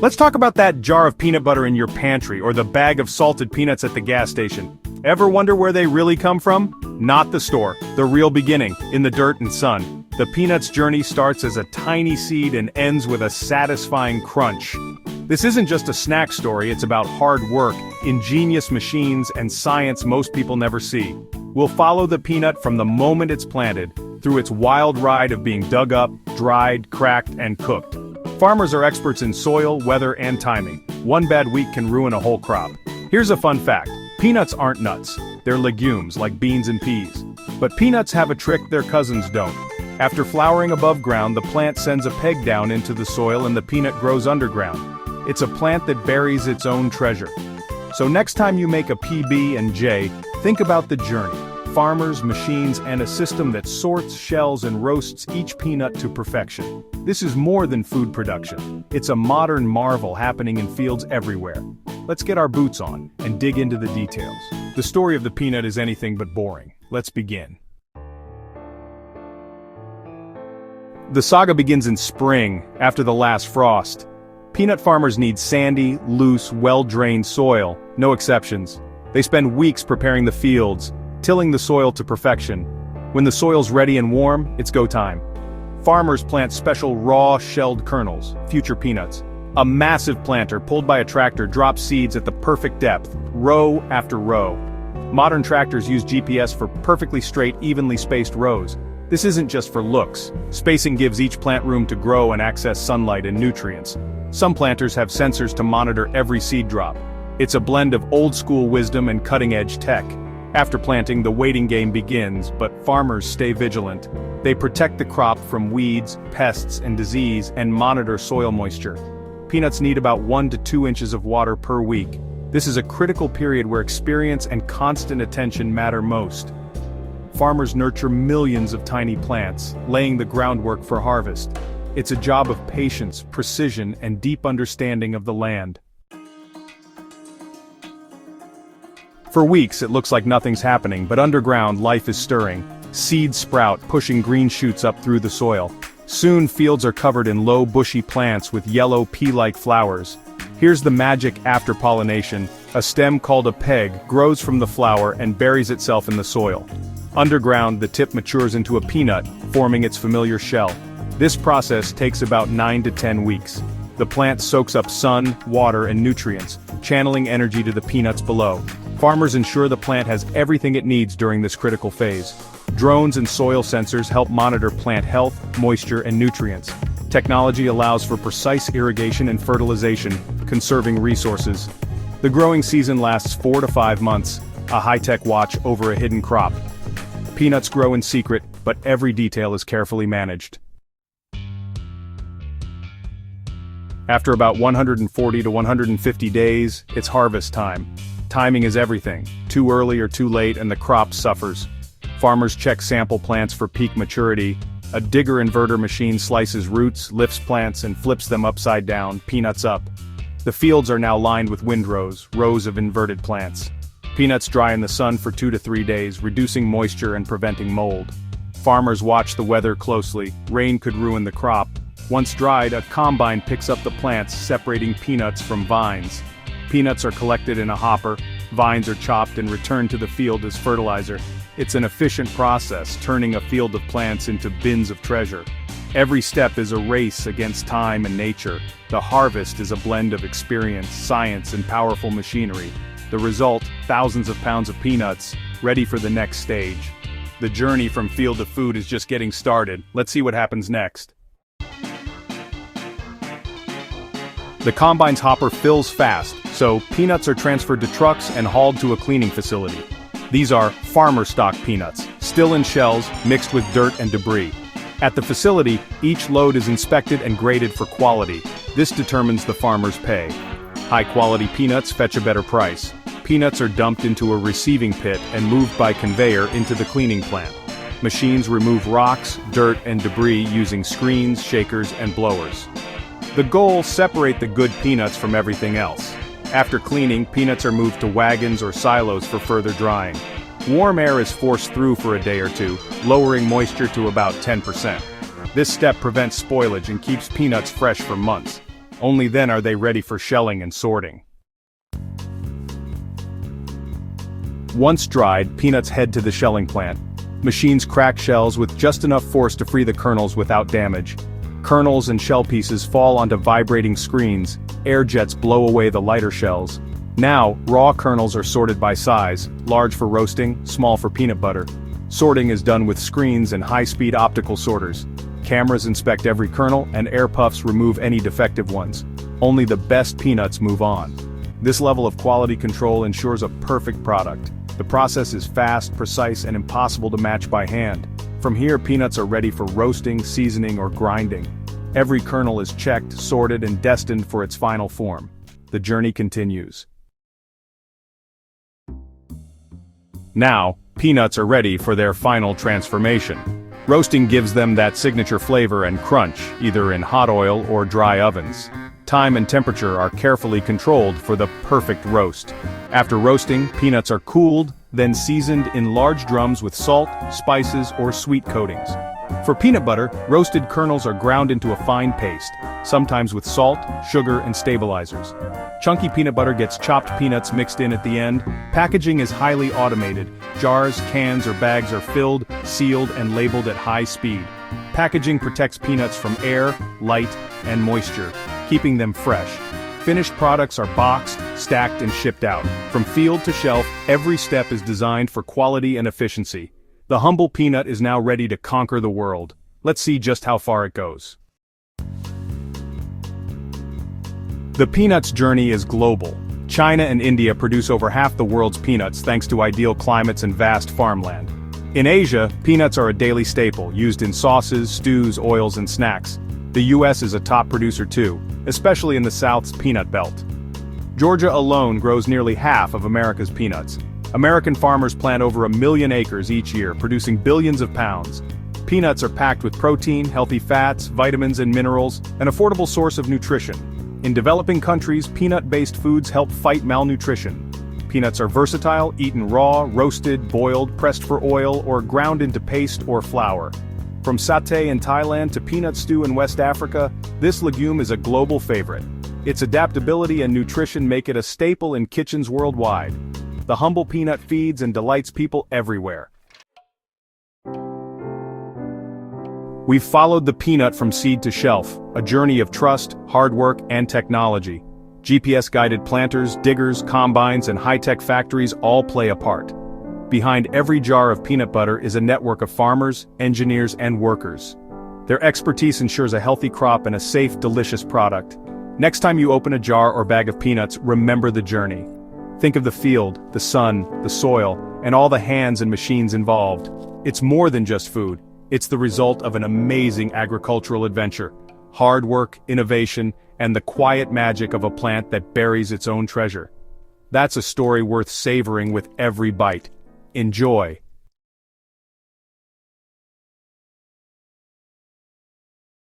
Let's talk about that jar of peanut butter in your pantry or the bag of salted peanuts at the gas station. Ever wonder where they really come from? Not the store, the real beginning, in the dirt and sun. The peanut's journey starts as a tiny seed and ends with a satisfying crunch. This isn't just a snack story, it's about hard work, ingenious machines, and science most people never see. We'll follow the peanut from the moment it's planted, through its wild ride of being dug up, dried, cracked, and cooked. Farmers are experts in soil, weather, and timing. One bad week can ruin a whole crop. Here's a fun fact. Peanuts aren't nuts. They're legumes, like beans and peas. But peanuts have a trick their cousins don't. After flowering above ground, the plant sends a peg down into the soil and the peanut grows underground. It's a plant that buries its own treasure. So next time you make a PB and J, think about the journey. Farmers, machines, and a system that sorts, shells, and roasts each peanut to perfection. This is more than food production. It's a modern marvel happening in fields everywhere. Let's get our boots on and dig into the details. The story of the peanut is anything but boring. Let's begin. The saga begins in spring, after the last frost. Peanut farmers need sandy, loose, well-drained soil, no exceptions. They spend weeks preparing the fields, tilling the soil to perfection. When the soil's ready and warm, it's go time. Farmers plant special raw, shelled kernels, future peanuts. A massive planter pulled by a tractor drops seeds at the perfect depth, row after row. Modern tractors use GPS for perfectly straight, evenly spaced rows. This isn't just for looks. Spacing gives each plant room to grow and access sunlight and nutrients. Some planters have sensors to monitor every seed drop. It's a blend of old-school wisdom and cutting-edge tech. After planting, the waiting game begins, but farmers stay vigilant. They protect the crop from weeds, pests, and disease, and monitor soil moisture. Peanuts need about 1 to 2 inches of water per week. This is a critical period where experience and constant attention matter most. Farmers nurture millions of tiny plants, laying the groundwork for harvest. It's a job of patience, precision, and deep understanding of the land. For weeks it looks like nothing's happening, but underground life is stirring. Seeds sprout, pushing green shoots up through the soil. Soon fields are covered in low bushy plants with yellow pea-like flowers. Here's the magic after pollination. A stem called a peg grows from the flower and buries itself in the soil. Underground, the tip matures into a peanut, forming its familiar shell. This process takes about 9 to 10 weeks. The plant soaks up sun, water, and nutrients, channeling energy to the peanuts below. Farmers ensure the plant has everything it needs during this critical phase. Drones and soil sensors help monitor plant health, moisture, and nutrients. Technology allows for precise irrigation and fertilization, conserving resources. The growing season lasts 4 to 5 months, a high-tech watch over a hidden crop. Peanuts grow in secret, but every detail is carefully managed. After about 140 to 150 days, it's harvest time. Timing is everything. Too early or too late and the crop suffers. Farmers check sample plants for peak maturity. A digger inverter machine slices roots, lifts plants, and flips them upside down, peanuts up. The fields are now lined with windrows, rows of inverted plants. Peanuts dry in the sun for 2 to 3 days, reducing moisture and preventing mold. Farmers watch the weather closely. Rain could ruin the crop. Once dried, a combine picks up the plants, separating peanuts from vines. Peanuts are collected in a hopper, vines are chopped and returned to the field as fertilizer. It's an efficient process, turning a field of plants into bins of treasure. Every step is a race against time and nature. The harvest is a blend of experience, science, and powerful machinery. The result, thousands of pounds of peanuts, ready for the next stage. The journey from field to food is just getting started. Let's see what happens next. The combine's hopper fills fast, so peanuts are transferred to trucks and hauled to a cleaning facility. These are farmer stock peanuts, still in shells, mixed with dirt and debris. At the facility, each load is inspected and graded for quality. This determines the farmer's pay. High-quality peanuts fetch a better price. Peanuts are dumped into a receiving pit and moved by conveyor into the cleaning plant. Machines remove rocks, dirt, and debris using screens, shakers, and blowers. The goal: separate the good peanuts from everything else. After cleaning, peanuts are moved to wagons or silos for further drying. Warm air is forced through for a day or two, lowering moisture to about 10%. This step prevents spoilage and keeps peanuts fresh for months. Only then are they ready for shelling and sorting. Once dried, peanuts head to the shelling plant. Machines crack shells with just enough force to free the kernels without damage. Kernels and shell pieces fall onto vibrating screens, air jets blow away the lighter shells. Now, raw kernels are sorted by size, large for roasting, small for peanut butter. Sorting is done with screens and high-speed optical sorters. Cameras inspect every kernel, and air puffs remove any defective ones. Only the best peanuts move on. This level of quality control ensures a perfect product. The process is fast, precise, and impossible to match by hand. From here, peanuts are ready for roasting, seasoning, or grinding. Every kernel is checked, sorted, and destined for its final form. The journey continues. Now, peanuts are ready for their final transformation. Roasting gives them that signature flavor and crunch, either in hot oil or dry ovens. Time and temperature are carefully controlled for the perfect roast. After roasting, peanuts are cooled, then seasoned in large drums with salt, spices, or sweet coatings. For peanut butter, roasted kernels are ground into a fine paste, sometimes with salt, sugar, and stabilizers. Chunky peanut butter gets chopped peanuts mixed in at the end. Packaging is highly automated. Jars, cans, or bags are filled, sealed, and labeled at high speed. Packaging protects peanuts from air, light, and moisture, keeping them fresh. Finished products are boxed, stacked, and shipped out. From field to shelf, every step is designed for quality and efficiency. The humble peanut is now ready to conquer the world. Let's see just how far it goes. The peanut's journey is global. China and India produce over half the world's peanuts thanks to ideal climates and vast farmland. In Asia, peanuts are a daily staple, used in sauces, stews, oils, and snacks. The US is a top producer too, especially in the South's peanut belt. Georgia alone grows nearly half of America's peanuts. American farmers plant over 1 million acres each year, producing billions of pounds. Peanuts are packed with protein, healthy fats, vitamins and minerals, an affordable source of nutrition. In developing countries, peanut-based foods help fight malnutrition. Peanuts are versatile, eaten raw, roasted, boiled, pressed for oil, or ground into paste or flour. From satay in Thailand to peanut stew in West Africa, this legume is a global favorite. Its adaptability and nutrition make it a staple in kitchens worldwide. The humble peanut feeds and delights people everywhere. We've followed the peanut from seed to shelf, a journey of trust, hard work, and technology. GPS-guided planters, diggers, combines, and high-tech factories all play a part. Behind every jar of peanut butter is a network of farmers, engineers, and workers. Their expertise ensures a healthy crop and a safe, delicious product. Next time you open a jar or bag of peanuts, remember the journey. Think of the field, the sun, the soil, and all the hands and machines involved. It's more than just food. It's the result of an amazing agricultural adventure. Hard work, innovation, and the quiet magic of a plant that buries its own treasure. That's a story worth savoring with every bite. Enjoy.